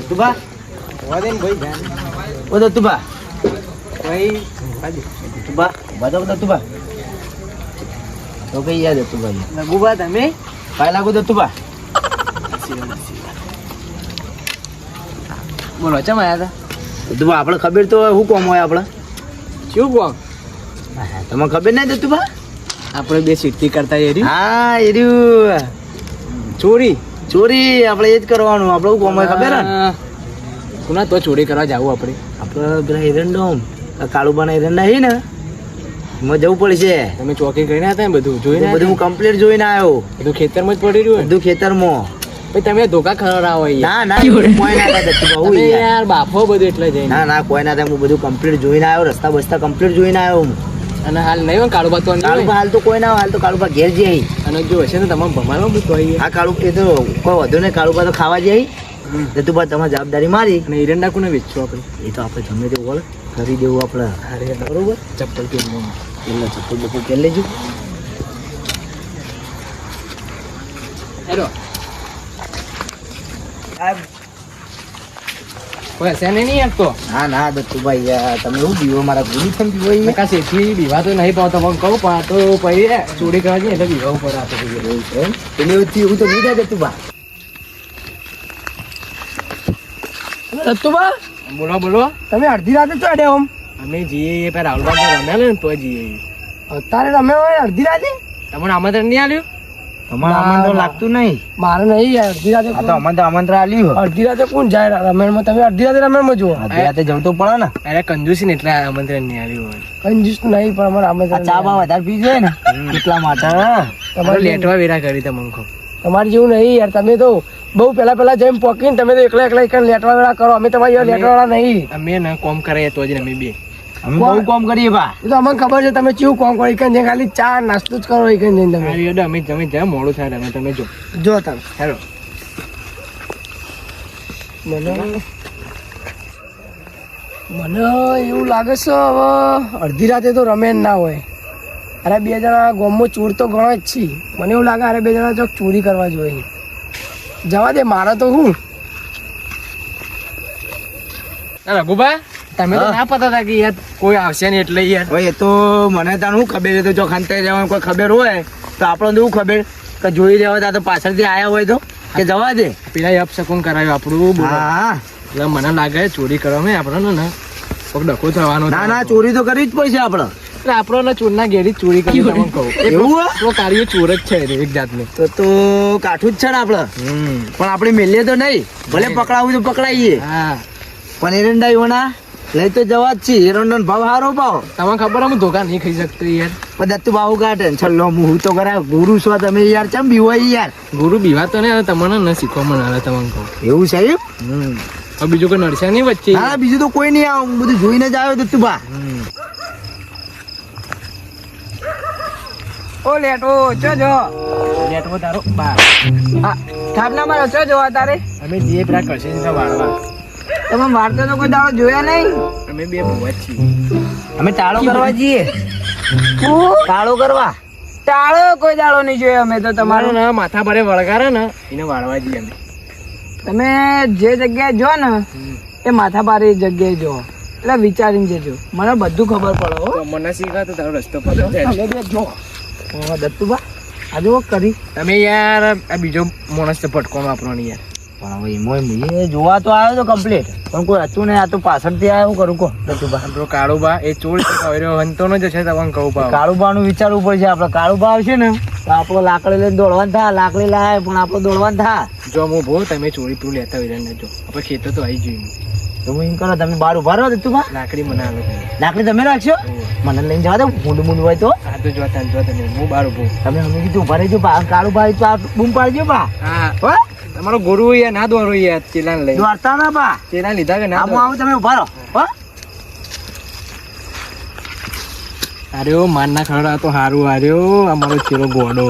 દત્તુભા વાદે ને ભાઈ જાન ઓ દત્તુભા ભાઈ હાજી દત્તુભા બતાવો દત્તુભા તો કઈ યાદ દત્તુભા લગુબા તમે કાય લાગુ દત્તુભા બોલો ચમ આયા હતા દત્તુભા આપણે ખબર તો હોય શું કોમ હોય આપણે શું કોમ તમને ખબર નહીં દત્તુભા આપણે બે સિટ્ટી કરતા એરી હા એ રહ્યું ચોરી ચોરી આપણે એ જ કરવાનું આપણે શું કોમ હોય ખબર હે ને કુના તો ચોરી કરવા જાવું આપણે આપણે પેલા એરંડોમ કાળુબાના એરંડા છે ને એમાં જવું પડશે તમે ચોકી કરીને હતા ને બધું જોઈને બધું હું કમ્પ્લીટ જોઈને આવ્યો બધું ખેતરમાં જ પડી રહ્યું બધું ખેતરમાં ભાઈ તમે ધોકા ખવડાવો ના ના કોઈ ના થાય દત્તુભા હું યાર યાર બાફો બધું એટલે જઈને ના ના કોઈ ના થાય હું બધું કમ્પ્લીટ જોઈને આવ્યો રસ્તા બસ્તા કમ્પ્લીટ જોઈને આવ્યો હું અને હાલ નહીં હોય કાળુબા તો કાળુબા હાલ તો કોઈ ના હોય, હાલ તો કાળુબા ઘેર જઈ અને જો હશે ને તમારે ભમાડવા બધું આવી આ કાળુ કે તો કોઈ વધુ નહીં કાળુબા તો ખાવા જઈ દત્તુભા તમારે જવાબદારી મારી અને એરંડા કોને વેચશું આપણે એ તો આપણે ગમે તે બોલ કરી દેવું આપણે અરે બરોબર ચપ્પલ પહેરવું એટલે ચપ્પલ બપ્પલ પહેરી લેજો હેલો કોઈ હશે નહીં યાર તો ના ના દત્તુભાઈ યાર તમે એવું દીવો મારા ગુરુ છે દીવો મેં કાં શેઠી બીવા તો નહીં પાવતો પણ કહું પણ આ તો પછી ચોરી કરવા જઈએ એટલે બીવા ઉપર આપે એવું છે એટલે એવું તો નહીં થાય દત્તુભા દત્તુબા બોલો બોલો તમે અડધી રાતે ચડ્યા આમ અમે જઈએ એ પેલા રાહુલભાઈ રમ્યા ને તો જઈએ અત્યારે રમે હોય અડધી રાતે તમને આમંત્રણ નહીં આલ્યું તમારે આમંત્રણ લાગતું નહીં મારે નહીં યાર અડધી રાતે આ તો અમને તો આમંત્રણ આલ્યું અડધી રાતે કોણ જાય રમેણમાં તમે અડધી રાતે રમેણમાં જુઓ અડધી રાતે જવું તો પડે ને અરે કંજૂસી ને એટલે આમંત્રણ નહીં આલ્યું હોય કંજૂસ નહીં પણ અમારે આ આમંત્રણ ચા બા વધારે પી જોઈએ ને એટલા માટે તમારે લેટવા વેરા કરી તમને કહું તમારે જેવું નહીં યાર તમે તો બહુ પેલા જઈને પોકીને તમે તો એકલા એક લેટવા વેળા કરો અમે તમારી લેટવા વાળા નહીં અમે ને કોમ કરે તો જ અમે બે અમે બહુ કામ કરીએ બા એ તો અમને ખબર છે તમે કેવું કોમ કરો એકન જઈને ખાલી ચા નાસ્તો જ કરો એકન જઈને તમે હારી અમે જમી જાય મોડું થાય તમે તમે જો જો તમે હેલો મને એવું લાગે છે હવે અડધી રાતે તો રમે જ ના હોય અરે બે જણા ગામમાં ચોર તો ઘણો જ છે મને એવું લાગે અરે બે જણા ચોક ચોરી કરવા જોઈએ જવા દે મારે તો હું રઘુભા તમે તો ના પતા હતા કે યાર કોઈ આવશે નહીં એટલે યાર ભાઈ એ તો મને તાણ શું ખબર છે તો જો ખંતે જવાનું કોઈ ખબર હોય તો આપણને શું ખબર કે જોઈ લેવા તા તો પાછળથી આયા હોય તો કે જવા દે પેલા અપશકુન કરાવ્યું આપણું બોલો. હા એટલે મને લાગે ચોરી કરવામાં આપણને ને કોક ડખો થવાનો ના ના ચોરી તો કરવી જ પડશે આપણે એટલે આપણને ચોરના ઘેરી જ ચોરી કરી તમને કહું એવું હે? તો કાર્ય ચોર જ છે એક જાતનું તો કાઠું જ છે ને આપણે પણ આપણે મેલીએ તો નહીં ભલે પકડાવું તો પકડાઈએ હા પણ એરંડા એવોના લઈ તો જવા જ છે એરંડા ભાવ સારો ભાવ તમને ખબર હું ધોકા નહીં ખાઈ શકતો યાર પણ દત્તુ ભાવ કાઢે ને છલ્લો હું તો કરા ગુરુ છો તમે યાર ચમ બીવો યાર ગુરુ બીવા તો નહીં તમને ન શીખવા મને તમને કહું એવું સાહેબ હવે બીજું કોઈ નડશે નહીં વચ્ચે હા બીજું તો કોઈ નહીં આવું બધું જોઈને જ આવ્યો દત્તુ ભા ઓ લેટો ચો જો નેટવો તારો બાર થાપના મારો ચો જો તારે અમે જે પેલા કરશે ને વાળવા તમે મારતા તો કોઈ દાડો જોયા નહીં અમે બે ભૂવા જ છીએ અમે ટાળો કરવા જઈએ ટાળો કરવા ટાળો કોઈ દાડો નહીં જોયો અમે તો તમારું તમારું ને માથા ભરે વળગારે ને એને વાળવા જઈએ અમે તમે જે જગ્યાએ જો ને એ માથા પારી જગ્યાએ જો એટલે વિચારીને જજો મને બધું ખબર પડે હો તો મને શીખવા તો તારો રસ્તો પતો તમે બે જો દત્તુભા આ જો કરી તમે યાર આ બીજો માણસ તો પટકો વાપરવાની યાર પણ હવે એમાં એ જોવા તો આવ્યો તો કમ્પ્લીટ પણ કોઈ હતું નહીં આ તો પાછળથી આવ્યો શું કરું કહો દત્તુભા આપણો કાળુબા એ ચોર હંતો નો જ છે તમને કહું પાવ કાળુબાનું વિચારવું પડશે આપણે કાળુબા આવશે ને તો આપણો લાકડી લઈને દોડવાનું થાય લાકડી લાવે પણ આપણો દોડવાનું થાય જો હું ભો તમે ચોરી તું લેતા હોય ને જો આપણે ખેતર તો આવી જોઈએ તો હું એમ કરો તમે બહાર ઉભા રહો દત્તુભા લાકડી મને આવે લાકડી તમે રાખશો મને લઈને જવા દો મૂંડ હોય તો આ તો જોતા હું બાર ઉભો તમે અમે કીધું ઉભા રહેજો કાળુભાઈ તો આ બૂમ પાડજો બા હા હો તમારો ગુરુ યાર ના દોરો યાર ચેલા લઈ દોડતા ના બા ચેલા લીધા કે ના આવું આવું તમે ઉભા રહો હો અરે માન ના ખરા તો હારું હાર્યો અમારો ચેલો ગોડો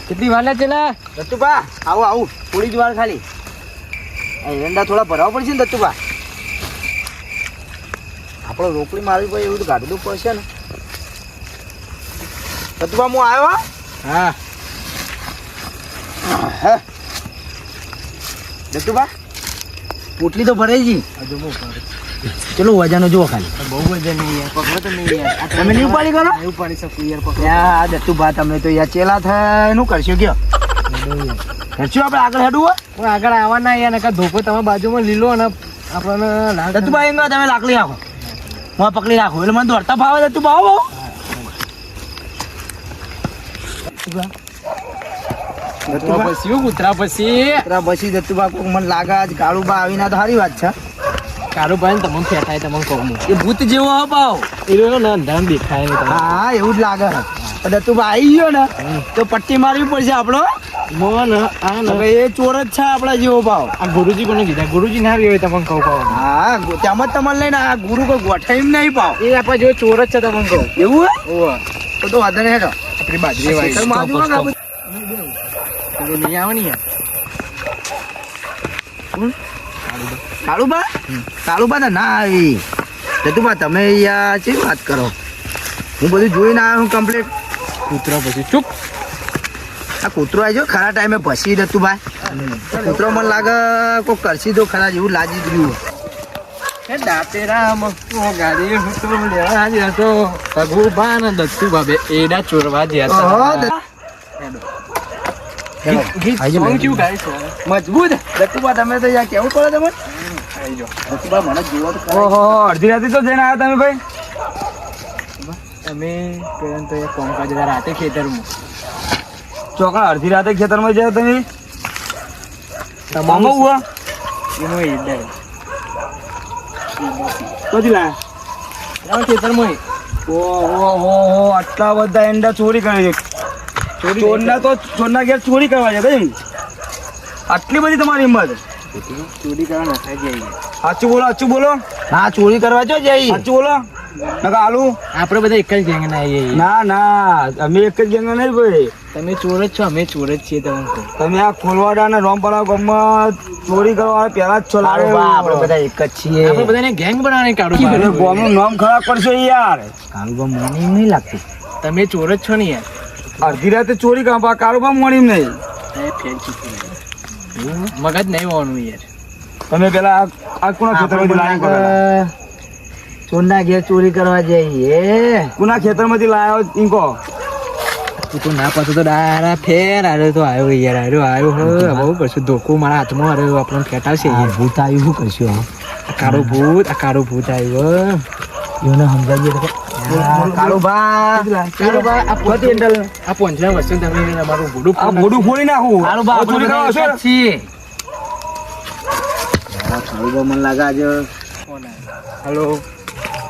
કેટલી વાર લે ચેલા દત્તુભા આવું આવું થોડી જ વાર ખાલી એરંડા થોડા ભરાવા પડશે ને દત્તુભા આપણે રોકડી મારવી પડે એવું તો ગાડી તો પડશે ને દત્તુભા હું આવ્યો હા દત્તુભા પોટલી તો ભરાઈ ગઈ હજુ બહુ ભારે. ચલો વજન જુઓ ખાલી બહુ વજન નહીં યાર, પકડો તો નહીં યાર. આ તમે નહીં ઉપાડી કરો? નહીં ઉપાડી શકું યાર, પકડો. યા દત્તુભા તમે તો યાર ચેલા થાય નું કરશો કયો કરશું આપણે આગળ હેડવું હોય હું આગળ આવવાના યાર, નકર ધોકો તમારા બાજુમાં લીલો અને આપણને લાગ. દત્તુભા એમ કહો તમે લાકડી રાખો હું આ પકડી રાખું એટલે મને દોડતા ફાવે દત્તુભા આવો કૂતરા પછી કૂતરા પછી પછી દત્તુભા કોક મને લાગે આજ કાળુબા આવીના તો સારી વાત છે કારું ભાઈ તમને ફેટાય તમને કહું એ ભૂત જેવો હો પાવ એ રહ્યો ને અંધારામાં દેખાય નહીં તમને. હા એવું જ લાગે છે દત્તુભા આવી ગયો ને તો પટ્ટી મારવી પડશે આપણો મોહન આ ને હવે એ ચોર જ છે આપણા જેવો ભાવ આ ગુરુજી કોને કીધા? ગુરુજી ના રહ્યો તમને કહું કહું. હા તેમ જ તમારે લઈને આ ગુરુ કોઈ ગોઠાઈ નહીં પાવ એ આપણા જેવો ચોર જ છે તમને કહું. એવું ઓવા તો વાંધો નહીં હેઠો આપણી બાજરી વાળી. ખેતરમાં આજુ વાગ આ બધું. પેલું નહીં આવે ને યાર. કાળુબા કાળુબા તો ના આવી દત્તુભા તમે યાર શી વાત કરો હું બધું જોઈને આવ્યો હું કમ્પ્લીટ કૂતરા પછી ચૂપ. આ કૂતરો આવી ગયો ખરા ટાઈમે ભસી દત્તુભા કૂતરો મને લાગે કોઈ કરશી તો ખરા જેવું લાગી જ રહ્યું એ દાંતેરા મસ્તો ગાડી હું તો લેવા જ હતો. ભગુભા ને દત્તુ બાબે એડા ચોરવા જ હતા. ઓહો, ગીત song કેવું ગાય છે? મજબૂત દત્તુભા તમે તો યાર કેવું પડે તમે આવી જાઓ. દત્તુભા મને જોવો તો ખરા. ઓહો અડધી રાતે તો જઈને આવ્યા તમે ભાઈ અમે પેલા તો એક કામકાજ હતા રાતે ખેતરમાં. ચોકડા અડધી રાતે ખેતરમાં જાય તમે તમામ હુઆ એનો ઈડર. કદી લાયા રામ ખેતરમાં ઓહો આટલા બધા એંડા ચોરી કરે છે ચોરના તો ચોરના ઘેર ચોરી કરવા છે ભાઈ આટલી બધી તમારી હિંમત ચોરી કરવા નખાઈ જઈએ. સાચું બોલો હા ચોરી કરવા જો જઈ સાચું બોલો નકા આલુ આપણે બધા એક જ ગેંગ ના આવીએ. ના અમે એક જ ગેંગ નહીં ભાઈ તમે ચોર જ છો, અમે ચોર જ છીએ. તમને કહું. તમે આ ખોલવાડા ને રોમપરા ગામમાં ચોરી કરવા પહેલા જ છો કાળુબા આપણે બધા એક જ છીએ આપણે બધાને ગેંગ બનાવવાની કાઢું. ગામનું નામ ખરાબ કરશો યાર કાળુબા મને નહીં લાગતું તમે ચોર જ છો ને યાર. અડધી રાતે ચોરી કરવા કારોબાર મળી નહીં મગજ નહીં હોવાનું યાર. તમે પેલા આ કોના ખેતરમાંથી લાયા કરો ચોરના ઘેર ચોરી કરવા જઈએ કોના ખેતરમાંથી લાયા ઇંકો તું તો ના પાછો તો ડારા ફેર આરે તો આવ્યો યાર. આવ્યો બહુ કરશું ધોકો મારા હાથમાં આવ્યો આપણને ફેટાવશે આ યાર. ભૂત આવ્યું શું કરશું આ કાળો ભૂત આવ્યો. એને સમજાવીએ તો કાળુબા આ પંચના વસ્તુ તમે અમારું ભૂડું આ મોઢું ફોડી નાખું કાળુબા આ ચોરી કરવા આવશો ને? છીએ કાળુબા મને લાગે આજે હલો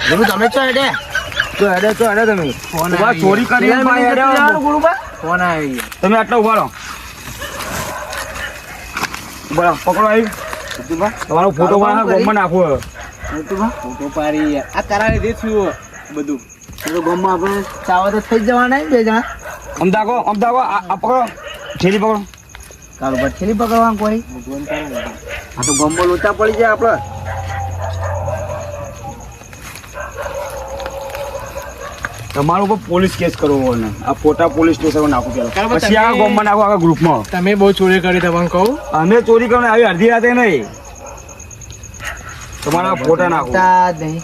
બધું તમે છો હેડે તો હેડે તમે ફોન ઉભા આવી ચોરી કરી ફોન આવી તમે આટલા ઉભા રહો ઉભા રહો પકડો આવી તમારો ફોટો ગોમમાં નાખો ફોટો પાડી યાર. આ કરાવી દે થયું બધું. ગામમાં આપણે ચાવા તો થઈ જ જવાના બે જણા અમદાકો આ પકડો છેલી પકડો કાળુબા છેલ્લી પકડવાનું કોઈ ભગવાન તારે આ તો ગામમાં લોચા પડી જાય આપણે તમારા ઉપર પોલીસ કેસ કરવો હોય ને આ ફોટા પોલીસ સ્ટેશન નાખો પેલા કાળુબા, પછી આ તમે- ગામમાં નાખો આખા ગ્રુપમાં તમે બહુ ચોરી કરી તમને કહું. અમે ચોરી કરવાની આવી અડધી રાતે નહીં તમારા ફોટા નાખો તા જ નહીં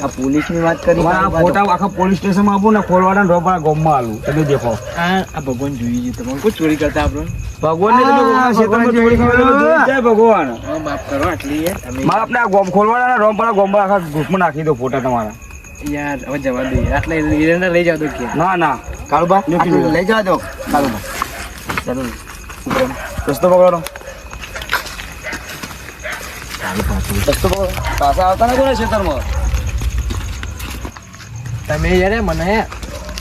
આ પોલીસની વાત કરી તમારા કાળુબા તો. ફોટા આખા પોલીસ સ્ટેશનમાં આપું ને ખોલવાડા ને રોપડા ગામમાં આલું તમે દેખો આ ભગવાન જોઈ છે તમને કોઈ ચોરી કરતા આપણને. ભગવાન ને તમે આ ક્ષેત્રમાં ભગવાન ચોરી કરવા જોઈ જય ભગવાન હા, માફ કરો આટલી યાર. અમે મારે આપણે આ ગોમ ખોલવાડા ને રોમપડા ગામમાં આખા ગ્રુપમાં નાખી દો ફોટા તમારા યાર હવે જવા દે યાર. આટલા હિરેનને લઈ જાવ તો કે ના કાળુબા નથી આટલું લીધો. લઈ જવા દો કાળુબા જરૂર રસ્તો પકડો રસ્તો પકડો પાછા આવતા ને કોને ક્ષેત્રમાં તમે યાર મને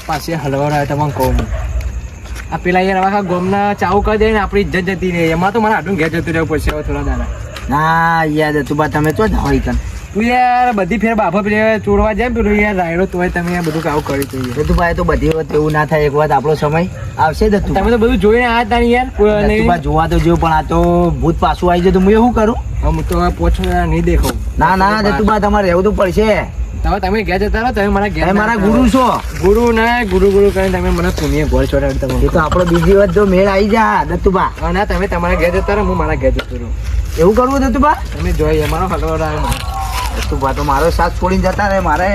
પાછી હલવાડા તમને કહું હું. આ પેલા યાર આખા ગોમના ચાવું કરી દે ને આપણી ઇજ્જત જતી રહે. એમાં તો મારે આડું ઘેર જતું રહેવું પડશે હવે થોડા દાડા. ના યાર દત્તુભા તમે તો જ હોય કન તું યાર બધી ફેર બાફા પેલે ચોરવા જાય ને પેલું યાર રાયડો તોય તમે યાર બધું આવું કરી દઈએ. દત્તુભા એ તો બધી વખત એવું ના થાય એક વાત આપણો સમય આવશે દત્તુભા તમે તો બધું જોઈને આયા તા ને યાર કોઈ નહીં. દત્તુભા જોવા તો જેવું પણ આ તો ભૂત પાછું આવી જાય તો હું શું કરું હું તો પોછો નહીં દેખાવ. ના દત્તુભા તમારે રહેવું તો પડશે હવે તમે ઘેર જતા રહો, તમે મારા ઘેર તમે મારા ગુરુ છો. ગુરુ ને ગુરુ કરીને તમે મને પુણ્ય ગોળ ચોટાડી તમે એ તો આપણો બીજી વાત જો મેળ આવી જા દત્તુબા. ના તમે તમારા ઘેર જતા રહો, હું મારા ઘેર જતો રહું. એવું કરવું દત્તુબા? તમે જોઈએ અમારો હલવો આવ્યો. દત્તુબા તો મારો સાથ છોડીને જતા રહે. મારે